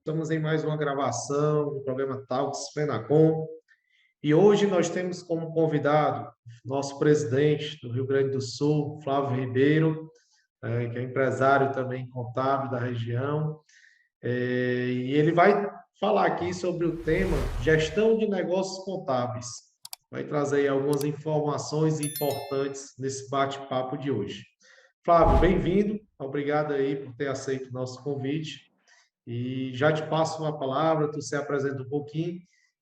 Estamos em mais uma gravação do programa Talks Fenacom e hoje nós temos como convidado nosso presidente do Rio Grande do Sul, Flávio Ribeiro, que é empresário também contábil da região, e ele vai falar aqui sobre o tema gestão de negócios contábeis. Vai trazer aí algumas informações importantes nesse bate-papo de hoje. Flávio, bem-vindo. Obrigado aí por ter aceito o nosso convite. E já te passo uma palavra, tu se apresenta um pouquinho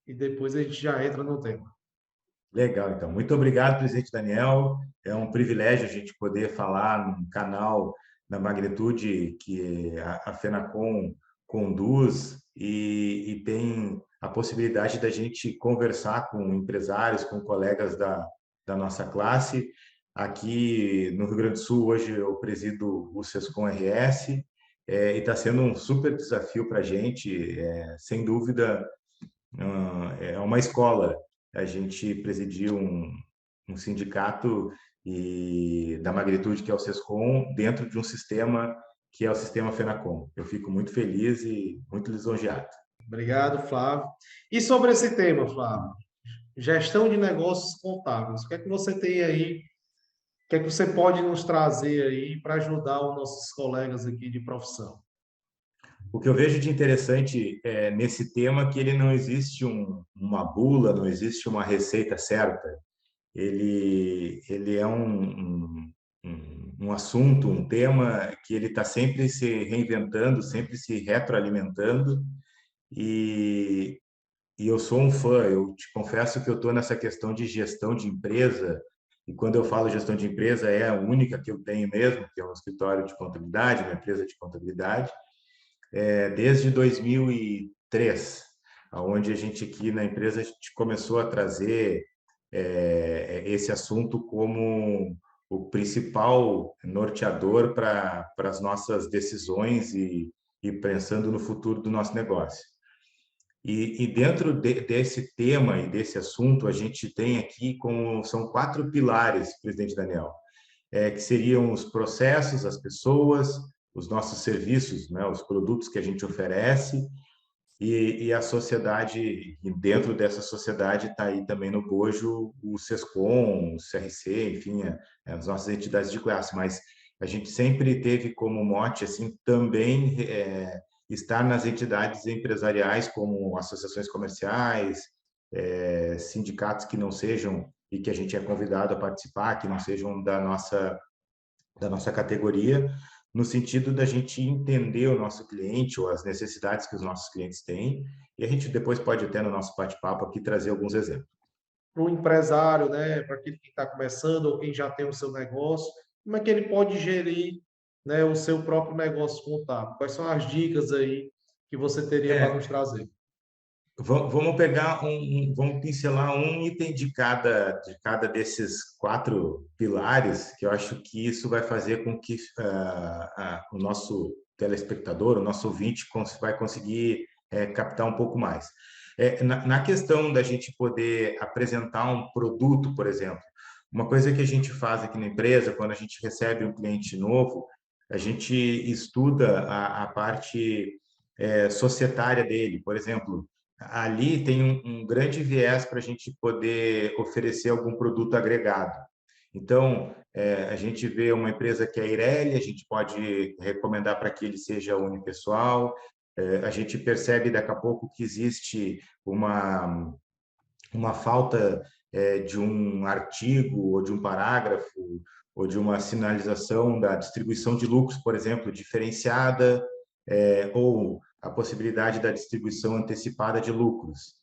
e depois a gente já entra no tema. Legal, então. Muito obrigado, presidente Daniel. É um privilégio a gente poder falar num canal da magnitude que a Fenacom conduz e tem a possibilidade da gente conversar com empresários, com colegas da nossa classe. Aqui no Rio Grande do Sul, hoje eu presido o Sescom RS, e está sendo um super desafio para a gente, sem dúvida. É uma escola. A gente presidiu um sindicato da magnitude que é o Sescom, dentro de um sistema que é o sistema Fenacom. Eu fico muito feliz e muito lisonjeado. Obrigado, Flávio. E sobre esse tema, Flávio, gestão de negócios contábeis, o que é que você tem aí, o que é que você pode nos trazer aí para ajudar os nossos colegas aqui de profissão? O que eu vejo de interessante nesse tema é que ele não existe uma bula, não existe uma receita certa. Ele é um assunto, um tema que ele está sempre se reinventando, sempre se retroalimentando. E, e eu sou um fã, eu te confesso que eu estou nessa questão de gestão de empresa, e quando eu falo gestão de empresa, é a única que eu tenho mesmo, que é um escritório de contabilidade, uma empresa de contabilidade, desde 2003, onde a gente aqui na empresa a gente começou a trazer esse assunto como o principal norteador para as nossas decisões e pensando no futuro do nosso negócio. E dentro desse tema e desse assunto, a gente tem aqui como são 4 pilares, presidente Daniel, que seriam os processos, as pessoas, os nossos serviços, né, os produtos que a gente oferece e a sociedade, e dentro dessa sociedade está aí também no bojo o Sescom, o CRC, enfim, as nossas entidades de classe, mas a gente sempre teve como mote, assim, também estar nas entidades empresariais, como associações comerciais, sindicatos que não sejam, e que a gente é convidado a participar, que não sejam da nossa categoria, no sentido da gente entender o nosso cliente ou as necessidades que os nossos clientes têm, e a gente depois pode até no nosso bate-papo aqui trazer alguns exemplos. Para o empresário, né, para aquele que está começando ou quem já tem o seu negócio, como é que ele pode gerir, né, o seu próprio negócio contábil? Quais são as dicas aí que você teria para nos É, trazer? vamos pegar vamos pincelar um item de cada desses 4 pilares, que eu acho que isso vai fazer com que o nosso telespectador, o nosso ouvinte, vai conseguir captar um pouco mais. Na questão da gente poder apresentar um produto, por exemplo, uma coisa que a gente faz aqui na empresa, quando a gente recebe um cliente novo, a gente estuda a parte societária dele. Por exemplo, ali tem um grande viés para a gente poder oferecer algum produto agregado. Então, a gente vê uma empresa que é a Ireli, a gente pode recomendar para que ele seja unipessoal. A gente percebe daqui a pouco que existe uma falta de um artigo ou de um parágrafo ou de uma sinalização da distribuição de lucros, por exemplo, diferenciada, ou a possibilidade da distribuição antecipada de lucros.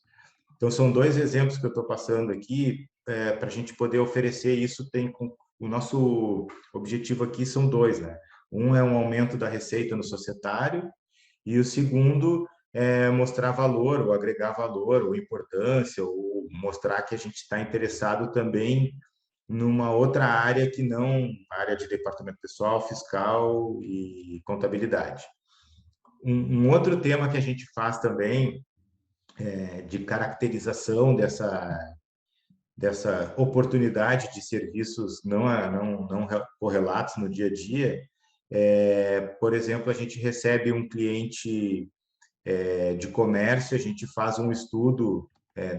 Então, são 2 exemplos que eu estou passando aqui para a gente poder oferecer isso. O nosso objetivo aqui são 2, né? Um é um aumento da receita no societário e o segundo é mostrar valor, ou agregar valor, ou importância, ou mostrar que a gente está interessado também numa outra área que não a área de departamento pessoal, fiscal e contabilidade. Um outro tema que a gente faz também de caracterização dessa oportunidade de serviços não correlatos no dia a dia, por exemplo, a gente recebe um cliente de comércio, a gente faz um estudo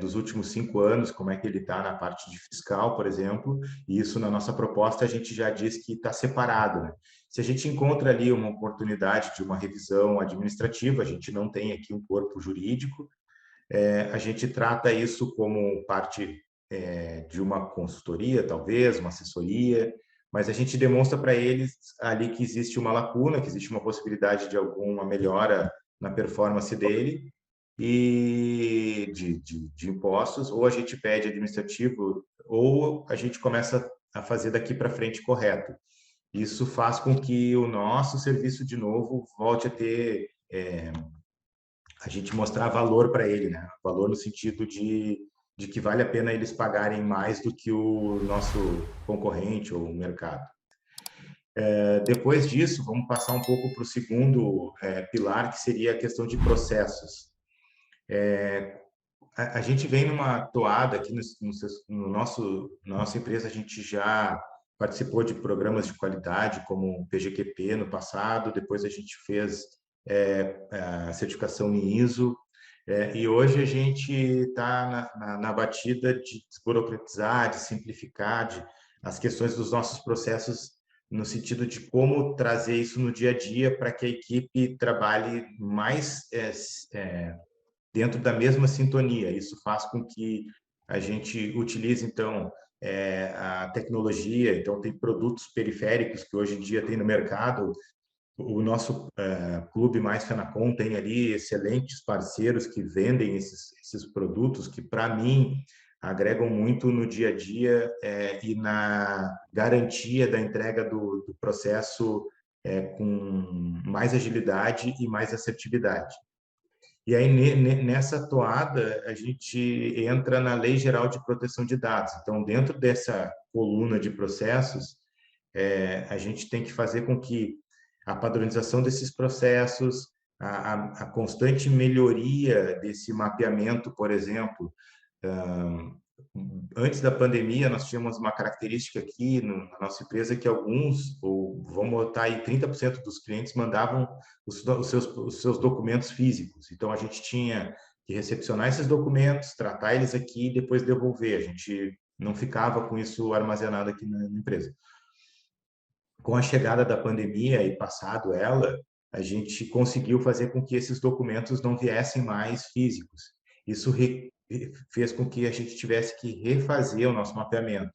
dos últimos 5 anos, como é que ele está na parte de fiscal, por exemplo, e isso na nossa proposta a gente já diz que está separado, né? Se a gente encontra ali uma oportunidade de uma revisão administrativa, a gente não tem aqui um corpo jurídico, a gente trata isso como parte de uma consultoria, talvez, uma assessoria, mas a gente demonstra para eles ali que existe uma lacuna, que existe uma possibilidade de alguma melhora na performance dele e de impostos, ou a gente pede administrativo, ou a gente começa a fazer daqui para frente correto. Isso faz com que o nosso serviço, de novo, volte a ter a gente mostrar valor para ele, né? Valor no sentido de que vale a pena eles pagarem mais do que o nosso concorrente ou o mercado. Depois disso, vamos passar um pouco para o segundo pilar, que seria a questão de processos. A gente vem numa toada aqui na nossa empresa, a gente já participou de programas de qualidade, como o PGQP no passado, depois a gente fez a certificação em ISO, e hoje a gente está na batida de desburocratizar, de simplificar as questões dos nossos processos, no sentido de como trazer isso no dia a dia para que a equipe trabalhe mais dentro da mesma sintonia. Isso faz com que a gente utilize, então, a tecnologia. Então, tem produtos periféricos que hoje em dia tem no mercado. O nosso Clube Mais Fenacom tem ali excelentes parceiros que vendem esses produtos que, para mim, agregam muito no dia a dia e na garantia da entrega do processo com mais agilidade e mais assertividade. E aí, nessa toada, a gente entra na Lei Geral de Proteção de Dados. Então, dentro dessa coluna de processos, a gente tem que fazer com que a padronização desses processos, a constante melhoria desse mapeamento, por exemplo, antes da pandemia, nós tínhamos uma característica aqui na nossa empresa que alguns, ou vamos botar aí 30% dos clientes mandavam os seus documentos físicos. Então, a gente tinha que recepcionar esses documentos, tratar eles aqui e depois devolver. A gente não ficava com isso armazenado aqui na empresa. Com a chegada da pandemia e passado ela, a gente conseguiu fazer com que esses documentos não viessem mais físicos. Isso fez com que a gente tivesse que refazer o nosso mapeamento.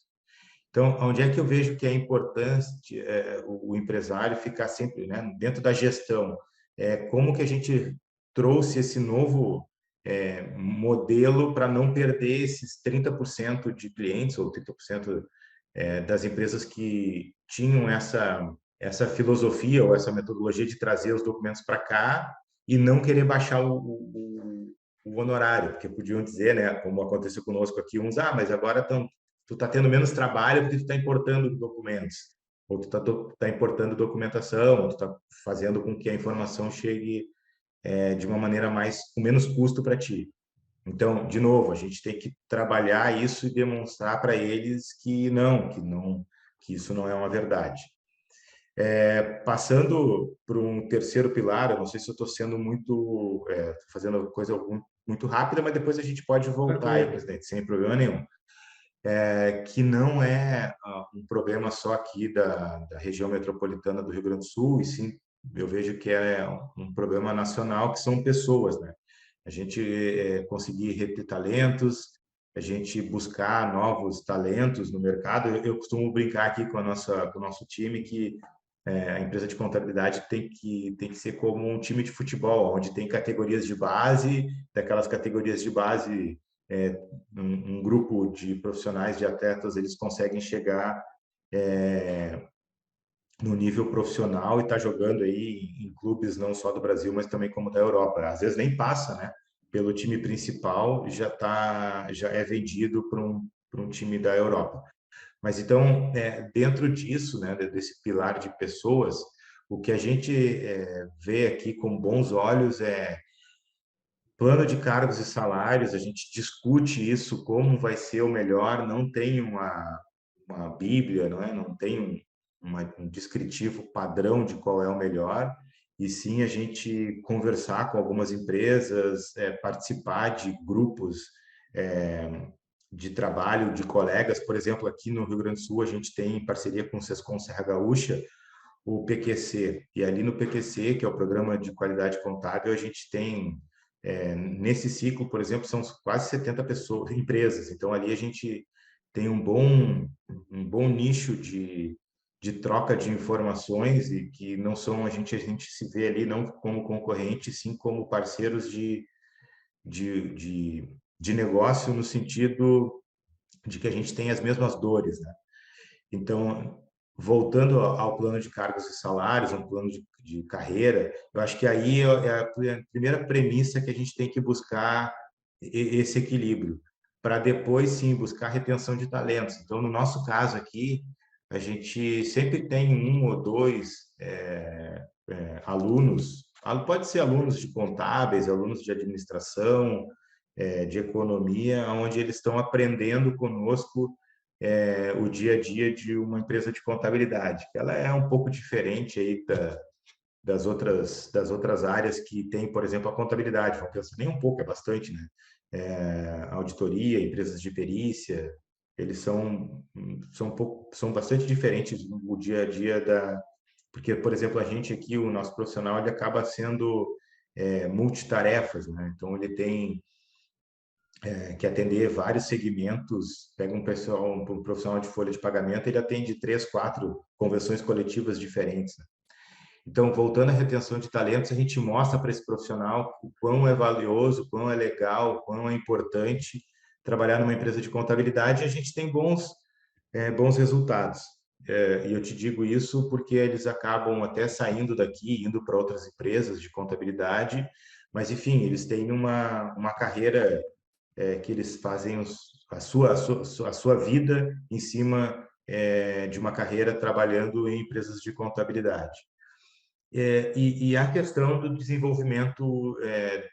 Então, onde é que eu vejo que é importante o empresário ficar sempre, né, dentro da gestão? Como que a gente trouxe esse novo modelo para não perder esses 30% de clientes ou 30% das empresas que tinham essa filosofia ou essa metodologia de trazer os documentos para cá e não querer baixar o honorário, porque podiam dizer, né, como aconteceu conosco aqui, uns, mas agora tu está tendo menos trabalho porque tu está importando documentos, ou tu tá importando documentação, ou tu está fazendo com que a informação chegue de uma maneira com menos custo para ti. Então, de novo, a gente tem que trabalhar isso e demonstrar para eles que isso não é uma verdade. Passando para um terceiro pilar, eu não sei se eu estou sendo fazendo coisa muito rápida, mas depois a gente pode voltar aí, presidente, sem problema nenhum. Que não é um problema só aqui da região metropolitana do Rio Grande do Sul, e sim, eu vejo que é um problema nacional, que são pessoas, né? A gente conseguir reter talentos, a gente buscar novos talentos no mercado. Eu costumo brincar aqui com o nosso time que a empresa de contabilidade tem que ser como um time de futebol, onde tem categorias de base, daquelas categorias de base, um grupo de profissionais, de atletas, eles conseguem chegar no nível profissional e tá jogando aí em clubes não só do Brasil, mas também como da Europa. Às vezes nem passa, né? Pelo time principal, já é vendido para um time da Europa. Mas então, dentro disso, né, desse pilar de pessoas, o que a gente vê aqui com bons olhos é plano de cargos e salários. A gente discute isso, como vai ser o melhor. Não tem uma bíblia, não tem um descritivo padrão de qual é o melhor. e sim a gente conversar com algumas empresas, participar de grupos de trabalho de colegas. Por exemplo, aqui no Rio Grande do Sul, a gente tem, em parceria com o Sescom Serra Gaúcha, o PQC. E ali no PQC, que é o Programa de Qualidade Contábil, a gente tem, nesse ciclo, por exemplo, são quase 70 pessoas, empresas. Então, ali a gente tem um bom nicho de troca de informações e que não são, a gente se vê ali não como concorrente, sim como parceiros de, de, de negócio, no sentido de que a gente tem as mesmas dores, né? Então, voltando ao plano de cargos e salários, um plano de carreira, eu acho que aí é a primeira premissa que a gente tem que buscar esse equilíbrio, para depois sim buscar retenção de talentos. Então, no nosso caso aqui, a gente sempre tem um ou dois alunos, pode ser alunos de contábeis, alunos de administração, de economia, onde eles estão aprendendo conosco o dia a dia de uma empresa de contabilidade, que ela é um pouco diferente aí das outras áreas que tem, por exemplo, a contabilidade. Vamos pensar, nem um pouco, é bastante, né? Auditoria, empresas de perícia, eles são bastante diferentes no dia a dia porque, por exemplo, a gente aqui, o nosso profissional, ele acaba sendo multitarefas, né? Então, ele tem que atender vários segmentos. Pega um profissional de folha de pagamento, ele atende 3, 4 convenções coletivas diferentes, né? Então, voltando à retenção de talentos, a gente mostra para esse profissional o quão é valioso, o quão é legal, o quão é importante trabalhar numa empresa de contabilidade, e a gente tem bons resultados. E eu te digo isso porque eles acabam até saindo daqui, indo para outras empresas de contabilidade, mas, enfim, eles têm uma carreira que eles fazem a sua vida em cima de uma carreira trabalhando em empresas de contabilidade. E a questão do desenvolvimento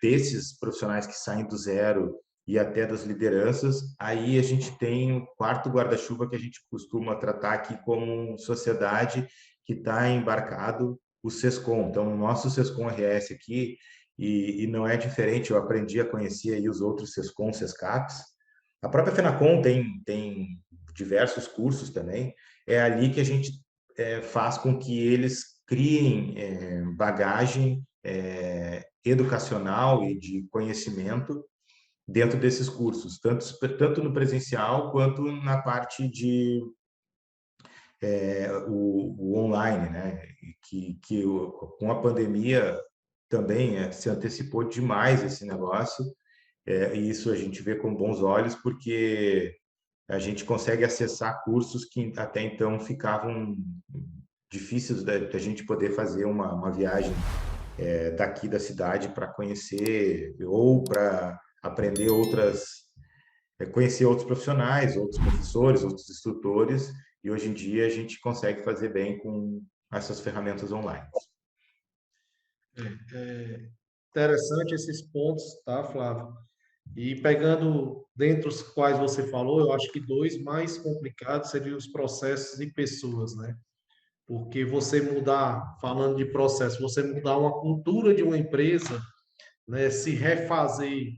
desses profissionais que saem do zero e até das lideranças, aí a gente tem o quarto guarda-chuva que a gente costuma tratar aqui como sociedade que está embarcado, o Sescom. Então, o nosso Sescom RS aqui, e não é diferente, eu aprendi a conhecer aí os outros Sescom, Sescaps. A própria Fenacom tem diversos cursos também. É ali que a gente faz com que eles criem bagagem educacional e de conhecimento dentro desses cursos, tanto no presencial quanto na parte o online, né? Com a pandemia também se antecipou demais esse negócio, e isso a gente vê com bons olhos, porque a gente consegue acessar cursos que até então ficavam difíceis da gente poder fazer uma viagem daqui da cidade para conhecer ou para aprender conhecer outros profissionais, outros professores, outros instrutores, e hoje em dia a gente consegue fazer bem com essas ferramentas online. Interessante esses pontos, tá, Flávio? E pegando dentre os quais você falou, eu acho que dois mais complicados seriam os processos e pessoas, né? Porque você mudar, falando de processo, você mudar uma cultura de uma empresa, né, se refazer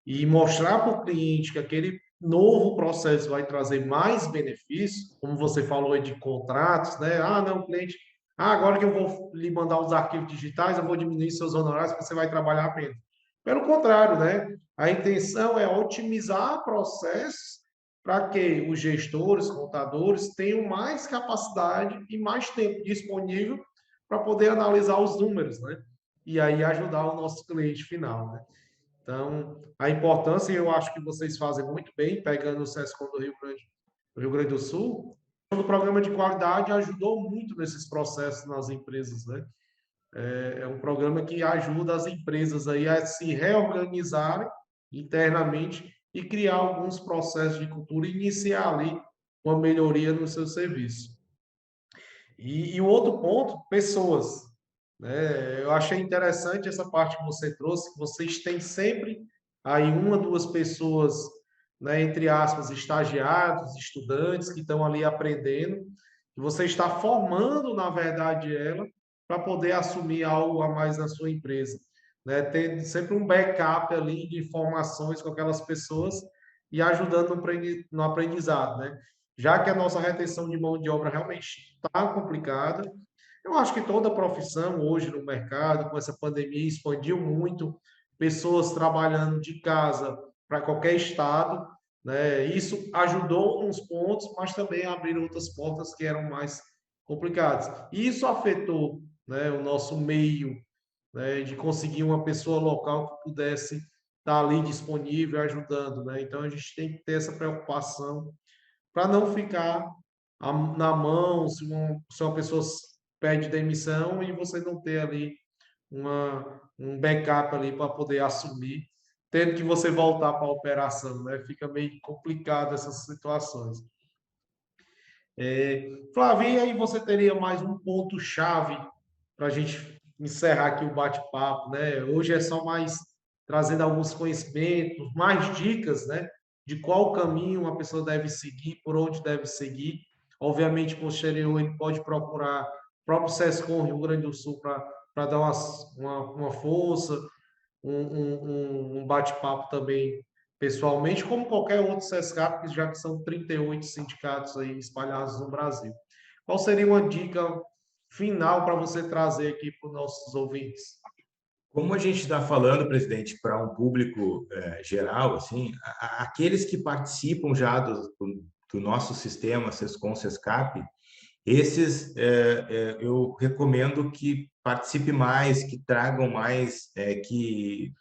e mostrar para o cliente que aquele novo processo vai trazer mais benefícios, como você falou aí de contratos, né? Ah, não, cliente, agora que eu vou lhe mandar os arquivos digitais, eu vou diminuir seus honorários, você vai trabalhar menos. Pelo contrário, né? A intenção é otimizar processos para que os gestores, contadores tenham mais capacidade e mais tempo disponível para poder analisar os números, né? E aí ajudar o nosso cliente final, né? Então, a importância, eu acho que vocês fazem muito bem, pegando o SESCOM do Rio Grande do Sul, o programa de qualidade ajudou muito nesses processos nas empresas, né? É um programa que ajuda as empresas aí a se reorganizarem internamente e criar alguns processos de cultura e iniciar ali uma melhoria no seu serviço. E o outro ponto, pessoas, né? Eu achei interessante essa parte que você trouxe, que vocês têm sempre aí uma, duas pessoas, né, entre aspas, estagiários, estudantes que estão ali aprendendo, e você está formando, na verdade, ela para poder assumir algo a mais na sua empresa, né? Ter sempre um backup ali de informações com aquelas pessoas e ajudando no aprendizado, né? Já que a nossa retenção de mão de obra realmente está complicada, eu acho que toda profissão hoje no mercado, com essa pandemia, expandiu muito, pessoas trabalhando de casa para qualquer estado, né? Isso ajudou uns pontos, mas também abriu outras portas que eram mais complicadas. E isso afetou, né, o nosso meio, né, de conseguir uma pessoa local que pudesse estar ali disponível, ajudando, né? Então a gente tem que ter essa preocupação para não ficar na mão se uma pessoa pede demissão e você não ter ali um backup ali para poder assumir, tendo que você voltar para a operação, né? Fica meio complicado essas situações. Flávio, e aí você teria mais um ponto-chave para a gente encerrar aqui o bate-papo, né? Hoje é só mais trazendo alguns conhecimentos, mais dicas, né? De qual caminho uma pessoa deve seguir, por onde deve seguir. Obviamente, posterior, ele pode procurar o próprio SESCOM Rio Grande do Sul para dar uma força, um bate-papo também pessoalmente, como qualquer outro SESCAP, já que são 38 sindicatos aí espalhados no Brasil. Qual seria uma dica final para você trazer aqui para os nossos ouvintes? Como a gente está falando, presidente, para um público geral, assim, aqueles que participam já do nosso sistema SESCOM, SESCAP, esses eu recomendo que participe mais, que tragam mais, que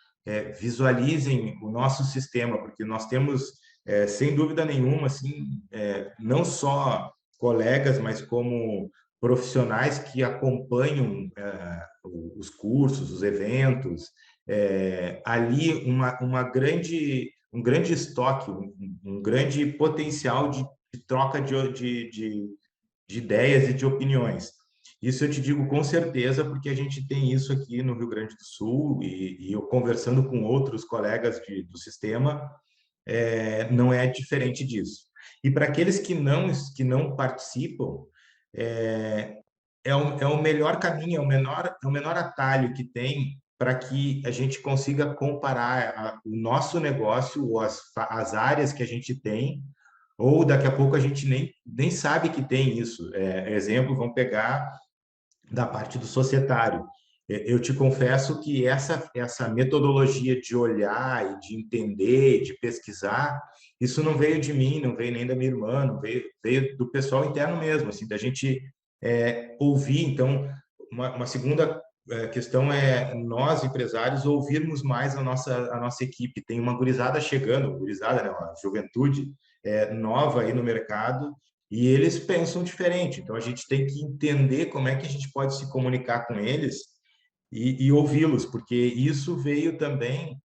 visualizem o nosso sistema, porque nós temos, sem dúvida nenhuma, assim, não só colegas, mas como profissionais que acompanham os cursos, os eventos, ali um grande estoque, um grande potencial de troca de ideias e de opiniões. Isso eu te digo com certeza, porque a gente tem isso aqui no Rio Grande do Sul e eu conversando com outros colegas do sistema, não é diferente disso. E para aqueles que não participam, é o melhor caminho, é o menor atalho que tem para que a gente consiga comparar o nosso negócio ou as áreas que a gente tem, ou daqui a pouco a gente nem sabe que tem isso. Exemplo, vamos pegar da parte do societário. Eu te confesso que essa metodologia de olhar e de entender, de pesquisar, isso não veio de mim, não veio nem da minha irmã, não veio do pessoal interno mesmo, assim, da gente ouvir. Então, uma segunda questão é nós, empresários, ouvirmos mais a nossa equipe. Tem uma gurizada chegando, gurizada, né, uma juventude nova aí no mercado, e eles pensam diferente. Então, a gente tem que entender como é que a gente pode se comunicar com eles e ouvi-los, porque isso veio também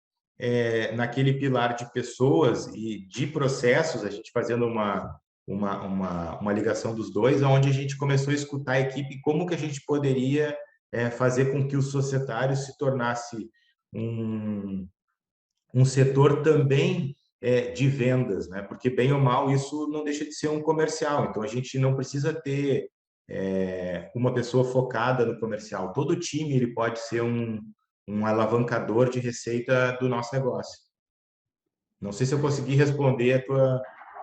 naquele pilar de pessoas e de processos, a gente fazendo uma ligação dos dois, onde a gente começou a escutar a equipe, como que a gente poderia fazer com que o societário se tornasse um, um setor também de vendas, né? Porque bem ou mal isso não deixa de ser um comercial. Então a gente não precisa ter uma pessoa focada no comercial. Todo time ele pode ser um alavancador de receita do nosso negócio. Não sei se eu consegui responder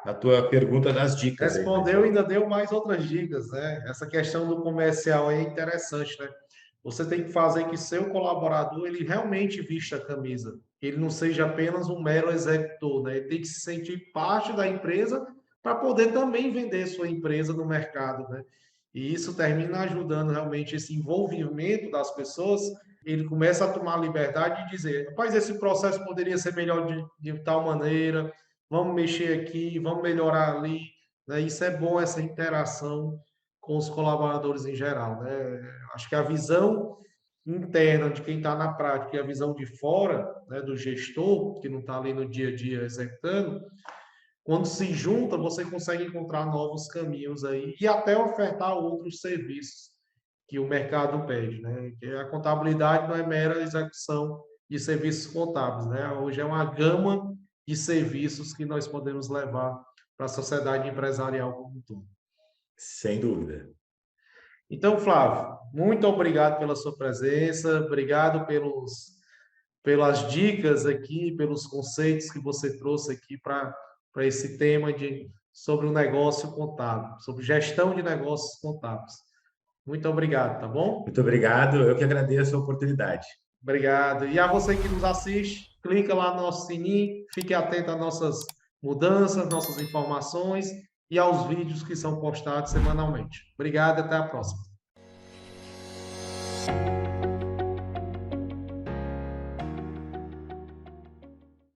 a tua pergunta das dicas aí, mas Respondeu e ainda deu mais outras dicas, né? Essa questão do comercial aí é interessante, né? Você tem que fazer que seu colaborador ele realmente vista a camisa, ele não seja apenas um mero executor, né? Ele tem que se sentir parte da empresa para poder também vender sua empresa no mercado, né? E isso termina ajudando realmente esse envolvimento das pessoas. Ele começa a tomar liberdade de dizer, rapaz, esse processo poderia ser melhor de tal maneira, vamos mexer aqui, vamos melhorar ali, né? Isso é bom, essa interação com os colaboradores em geral, né? Acho que a visão interna de quem está na prática e a visão de fora, né, do gestor, que não está ali no dia a dia executando, quando se junta, você consegue encontrar novos caminhos aí e até ofertar outros serviços que o mercado pede, né? Que a contabilidade não é mera execução de serviços contábeis, né? Hoje é uma gama de serviços que nós podemos levar para a sociedade empresarial como um todo. sem dúvida. Então, Flávio, muito obrigado pela sua presença, obrigado pelas dicas aqui, pelos conceitos que você trouxe aqui para esse tema sobre o negócio contábil, sobre gestão de negócios contábeis. Muito obrigado, tá bom? Muito obrigado, eu que agradeço a oportunidade. Obrigado. E a você que nos assiste, clica lá no nosso sininho, fique atento às nossas mudanças, nossas informações e aos vídeos que são postados semanalmente. Obrigado e até a próxima.